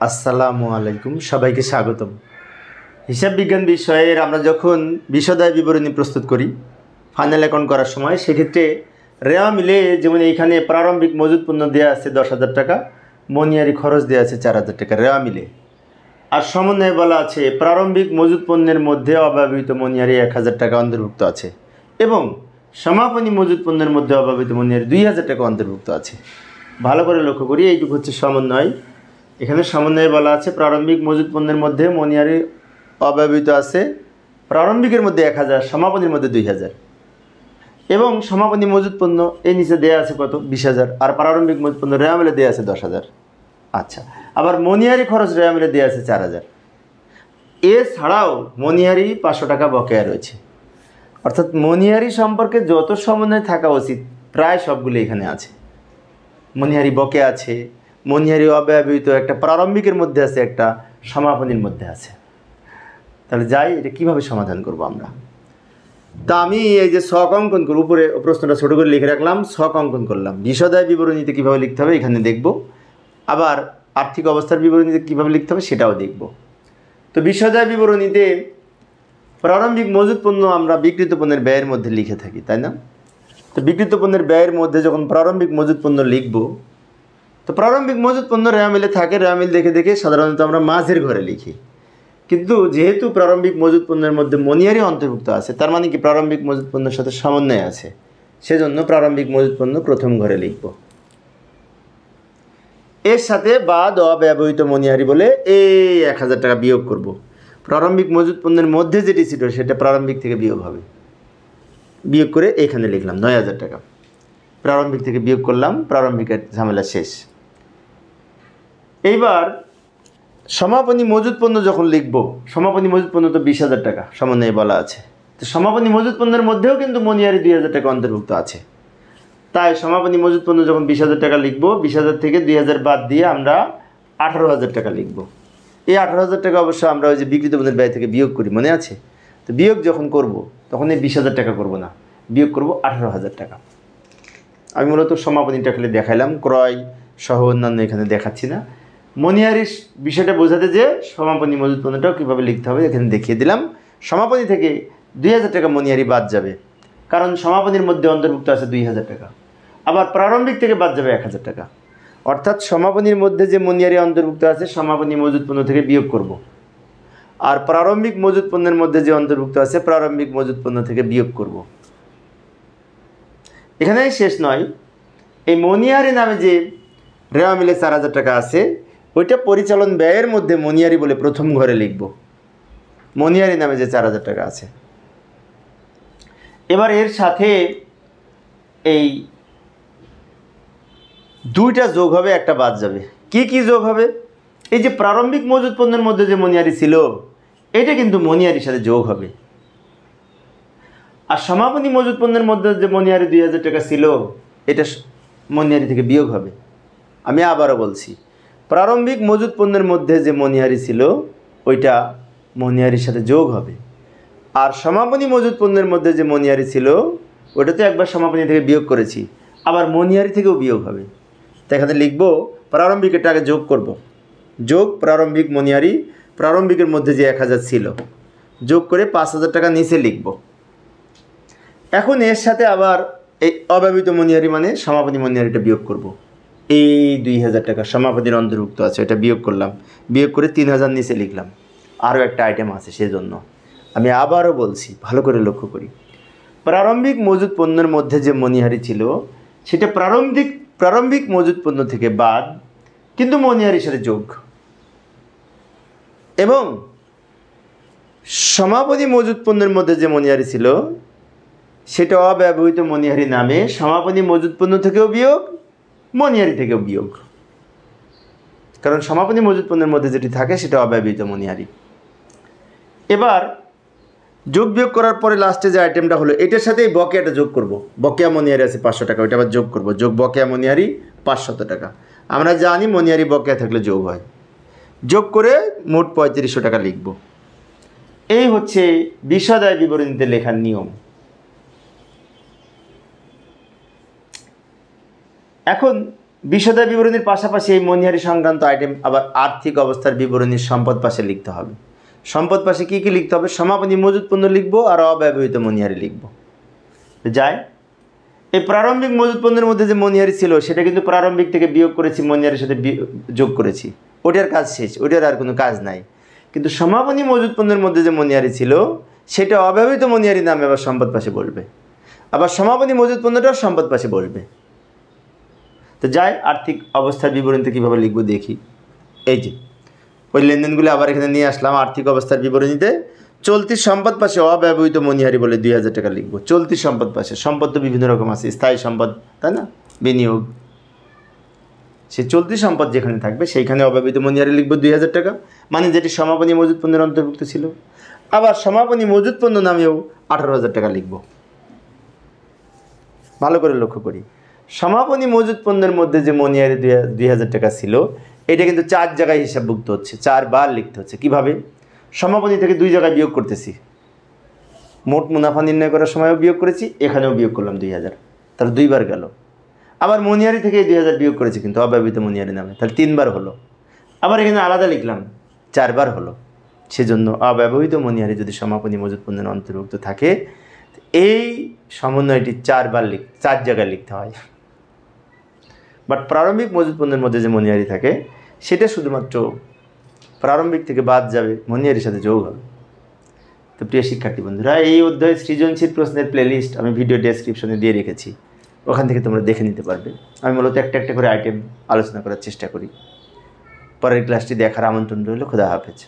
আসসালামু আলাইকুম, সবাইকে স্বাগতম। হিসাব বিজ্ঞান বিষয়ের আমরা যখন বিশদায় বিবরণী প্রস্তুত করি ফাইনাল অ্যাকাউন্ট করার সময়, সেক্ষেত্রে রেওয়া মিলে যেমন এইখানে প্রারম্ভিক মজুদ পণ্য দেওয়া আছে 10,000 টাকা, মনিয়ারি খরচ দেওয়া আছে 4,000 টাকা রেওয়া মিলে। আর সমন্বয়ে বলা আছে প্রারম্ভিক মজুদ পণ্যের মধ্যে অব্যবহৃত মনিয়ারি 1,000 টাকা অন্তর্ভুক্ত আছে এবং সমাপনী মজুদ পণ্যের মধ্যে অব্যবহৃত মনিয়ারি 2,000 টাকা অন্তর্ভুক্ত আছে। ভালো করে লক্ষ্য করি, এইটুকু হচ্ছে সমন্বয়। এখানে সমন্বয়ে বলা আছে প্রারম্ভিক মজুদ পণ্যের মধ্যে মনিয়ারি অব্যবহৃত আছে, প্রারম্ভিকের মধ্যে 1,000, সমাপনীর মধ্যে 2,000 এবং সমাপনী মজুদ পণ্য এই নিচে দেওয়া আছে কত 20,000, আর প্রারম্ভিক মজুদ পণ্য রেওয়া মিলে দেওয়া আছে 10,000। আচ্ছা, আবার মনিয়ারি খরচ রেওয়া মিলে দেওয়া আছে 4,000। এছাড়াও মনিয়ারি 500 টাকা বকেয়া রয়েছে। অর্থাৎ মনিয়ারি সম্পর্কে যত সমন্বয় থাকা উচিত প্রায় সবগুলো এখানে আছে। মনিহারি বকে আছে, মনিহারি অব্যবহৃত একটা প্রারম্ভিকের মধ্যে আছে, একটা সমাপনীর মধ্যে আছে। তাহলে যাই, এটা কিভাবে সমাধান করব আমরা। তা আমি এই যে ছক অঙ্কন করব, উপরে প্রশ্নটা ছোটো করে লিখে রাখলাম, ছক অঙ্কন করলাম। বিশদায় বিবরণীতে কীভাবে লিখতে হবে এখানে দেখব, আবার আর্থিক অবস্থার বিবরণীতে কীভাবে লিখতে হবে সেটাও দেখব। তো বিশদায় বিবরণীতে প্রারম্ভিক মজুদ পণ্য আমরা বিক্রিত পণ্যের ব্যয়ের মধ্যে লিখে থাকি, তাই না? তো বিক্রিত পণ্যের ব্যয়ের মধ্যে যখন প্রারম্ভিক মজুদ পণ্য লিখব, তো প্রারম্ভিক মজুদ পণ্য রেওয়া মিলে থাকে, রেওয়া মিল দেখে দেখে সাধারণত আমরা মাঝের ঘরে লিখি। কিন্তু যেহেতু প্রারম্ভিক মজুদ পণ্যের মধ্যে মনিয়ারি অন্তর্ভুক্ত আছে, তার মানে কি প্রারম্ভিক মজুদ পণ্যের সাথে সমন্বয় আছে, সেজন্য প্রারম্ভিক মজুদ পণ্য প্রথম ঘরে লিখব। এর সাথে বাদ অব্যবহৃত মনিয়ারি বলে এই 1,000 টাকা বিয়োগ করব। প্রারম্ভিক মজুদ পণ্যের মধ্যে যেটি ছিল সেটা প্রারম্ভিক থেকে বিয়োগ হবে। বিয়োগ করে এখানে লিখলাম 9,000 টাকা। প্রারম্ভিক থেকে বিয়োগ করলাম, প্রারম্ভিকের ঝামেলা শেষ। এইবার সমাপনী মজুদ পণ্য যখন লিখব, সমাপনী মজুদ পণ্য তো 20,000 টাকা সমন্বয়ে বলা আছে। তো সমাপনী মজুদ পণ্যের মধ্যেও কিন্তু মনিয়ারি 2,000 টাকা অন্তর্ভুক্ত আছে। তাই সমাপনী মজুদ পণ্য যখন 20,000 টাকা লিখব, 20,000 থেকে 2,000 বাদ দিয়ে আমরা 18,000 টাকা লিখব। এই 18,000 টাকা অবশ্য আমরা ওই যে বিক্রিত পণ্যের ব্যয় থেকে বিয়োগ করি, মনে আছে? তো বিয়োগ যখন করব তখন এই 20,000 টাকা করব না, বিয়োগ করব 18,000 টাকা। আমি মূলত সমাপনীটা খালি দেখাইলাম, ক্রয় সহ অন্যান্য এখানে দেখাচ্ছি না। মনিয়ারির বিষয়টা বোঝাতে যে সমাপনী মজুদ পণ্যটাও কীভাবে লিখতে হবে এখানে দেখিয়ে দিলাম। সমাপনী থেকে 2,000 টাকা মনিয়ারি বাদ যাবে, কারণ সমাপনীর মধ্যে অন্তর্ভুক্ত আছে 2,000 টাকা। আবার প্রারম্ভিক থেকে বাদ যাবে 1,000 টাকা। অর্থাৎ সমাপনীর মধ্যে যে মনিয়ারি অন্তর্ভুক্ত আছে সমাপনী মজুদ পণ্য থেকে বিয়োগ করব, আর প্রারম্ভিক মজুদ পণ্যের মধ্যে যে অন্তর্ভুক্ত আছে প্রারম্ভিক মজুদ পণ্য থেকে বিয়োগ করব। এখানেই শেষ নয়, এই মনিয়ারি নামে যে রেওয়া মিলে 4,000 টাকা আছে, ওইটা পরিচালন ব্যয়ের মধ্যে মনিয়ারি বলে প্রথম ঘরে লিখব। মনিয়ারি নামে যে 4,000 টাকা আছে। এবার এর সাথে এই দুইটা যোগ হবে, একটা বাদ যাবে। কি কি যোগ হবে? এই যে প্রারম্ভিক মজুদ পণ্যের মধ্যে যে মনিয়ারি ছিল এটা কিন্তু মনিয়ারির সাথে যোগ হবে, আর সমাপনী মজুদ পণ্যের মধ্যে যে মনিয়ারি 2,000 টাকা ছিল এটা মনিয়ারি থেকে বিয়োগ হবে। আমি আবারও বলছি, প্রারম্ভিক মজুদ পণ্যের মধ্যে যে মনিয়ারি ছিল ওইটা মনিয়ারির সাথে যোগ হবে, আর সমাপনী মজুদ পণ্যের মধ্যে যে মনিয়ারি ছিল ওটা তো একবার সমাপনী থেকে বিয়োগ করেছি, আবার মনিয়ারি থেকেও বিয়োগ হবে। তো এখানে লিখব প্রারম্ভিকেরটা আগে যোগ করব, যোগ প্রারম্ভিক মনিয়ারি, প্রারম্ভিকের মধ্যে যে 1,000 ছিল যোগ করে 5,000 টাকা নিচে লিখব। এখন এর সাথে আবার এই অব্যবহৃত মনিয়ারি মানে সমাপনী মনিয়ারিটা বিয়োগ করব। এই 2,000 টাকা সমাপনীর অন্তর্ভুক্ত আছে, এটা বিয়োগ করলাম, বিয়োগ করে 3,000 নিচে লিখলাম। আরও একটা আইটেম আছে, সেজন্য আমি আবারও বলছি, ভালো করে লক্ষ্য করি। প্রারম্ভিক মজুদ পণ্যের মধ্যে যে মনিহারি ছিল সেটা প্রারম্ভিক মজুদ পণ্য থেকে বাদ, কিন্তু মনিহারির সাথে যোগ, এবং সমাপনী মজুদ পণ্যের মধ্যে যে মনিহারি ছিল সেটা অব্যবহৃত মনিহারি নামে সমাপনী মজুদ পণ্য থেকেও বিয়োগ, মনিহারি থেকেও বিয়োগ, কারণ সমাপনী মজুদ পণ্যের মধ্যে যেটি থাকে সেটা অব্যবহৃত মনিহারি। এবার যোগ বিয়োগ করার পরে লাস্টে যে আইটেমটা হলো এটার সাথে এই বকেয়াটা যোগ করব। বকেয়া মনিহারি আছে 500 টাকা, ওইটা আবার যোগ করব, যোগ বকেয়া মনিহারি 500 টাকা। আমরা জানি মনিহারি বকেয়া থাকলে যোগ হয়, যোগ করে মোট 3500 টাকা লিখব। এই হচ্ছে বিশদায় বিবরণীতে লেখার নিয়ম। এখন বিশদায় বিবরণীর পাশাপাশি এই মনিহারি সংক্রান্ত আইটেম আবার আর্থিক অবস্থার বিবরণীর সম্পদ পাশে লিখতে হবে। সম্পদ পাশে কী কী লিখতে হবে? সমাপনী মজুত পণ্য লিখব আর অব্যবহৃত মনিহারি লিখব। যায় এই প্রারম্ভিক মজুত পণ্যের মধ্যে যে মনিহারি ছিল সেটা কিন্তু প্রারম্ভিক থেকে বিয়োগ করেছি, মনিহারির সাথে যোগ করেছি, ওটার কাজ শেষ, ওটার আর কোনো কাজ নাই। কিন্তু সমাপনী মজুত পণ্যের মধ্যে যে মনিহারি ছিল সেটা অব্যবহৃত মনিহারি নামে আবার সম্পদ পাশে বলবে, আবার সমাপনী মজুত পণ্যটাও সম্পদ পাশে বলবে। তো যাই আর্থিক অবস্থার বিবরণীতে কীভাবে লিখবো দেখি। এই যে ওই লেনদেনগুলো আবার এখানে নিয়ে আসলাম। আর্থিক অবস্থার বিবরণীতে চলতি সম্পদ পাশে অব্যবহৃত মনিহারি বলে 2000 টাকা লিখবো। চলতি সম্পদ পাশে, সম্পদ তো বিভিন্ন রকম আছে, স্থায়ী সম্পদ, তাই না, বিনিয়োগ, সে চলতি সম্পদ যেখানে থাকবে সেইখানে অব্যবহৃত মনিহারি লিখবো 2000 টাকা, মানে যেটি সমাপনী মজুত পণ্যের অন্তর্ভুক্ত ছিল। আবার সমাপনী মজুত পণ্য নামেও 18,000 টাকা লিখব। ভালো করে লক্ষ্য করি, সমাপনী মজুত পণ্যের মধ্যে যে মনিহারি 2000 টাকা ছিল এটা কিন্তু 4 জায়গায় হিসাবভুক্ত হচ্ছে, 4 বার লিখতে হচ্ছে। কিভাবে? সমাপনী থেকে 2 জায়গায় বিয়োগ করতেছি, মোট মুনাফা নির্ণয় করার সময়ও বিয়োগ করেছি, এখানেও বিয়োগ করলাম 2000, তাহলে 2 বার গেল। আবার মনিহারি থেকে 2000 বিয়োগ করেছি কিন্তু অব্যবহৃত মনিহারি নামে, তাহলে 3 বার হলো। আবার এখানে আলাদা লিখলাম, 4 বার হলো। সেজন্য অব্যবহৃত মনিহারি যদি সমাপনী মজুত পণ্যের অন্তর্ভুক্ত থাকে এই সমন্বয়টি 4 জায়গায় লিখতে হয়। বাট প্রারম্ভিক মজুত পণ্যের মধ্যে যে মনিহারি থাকে সেটা শুধুমাত্র প্রারম্ভিক থেকে বাদ যাবে, মনিহারির সাথে যোগ হবে। তো প্রিয় শিক্ষার্থী বন্ধুরা, এই অধ্যায়ে সৃজনশীল প্রশ্নের প্লেলিস্ট আমি ভিডিও ডেসক্রিপশনে দিয়ে রেখেছি, ওখান থেকে তোমরা দেখে নিতে পারবে। আমি মূলত একটা একটা করে আইটেম আলোচনা করার চেষ্টা করি। পরের ক্লাসটি দেখার আমন্ত্রণ রইল। খোদা হাফেজ।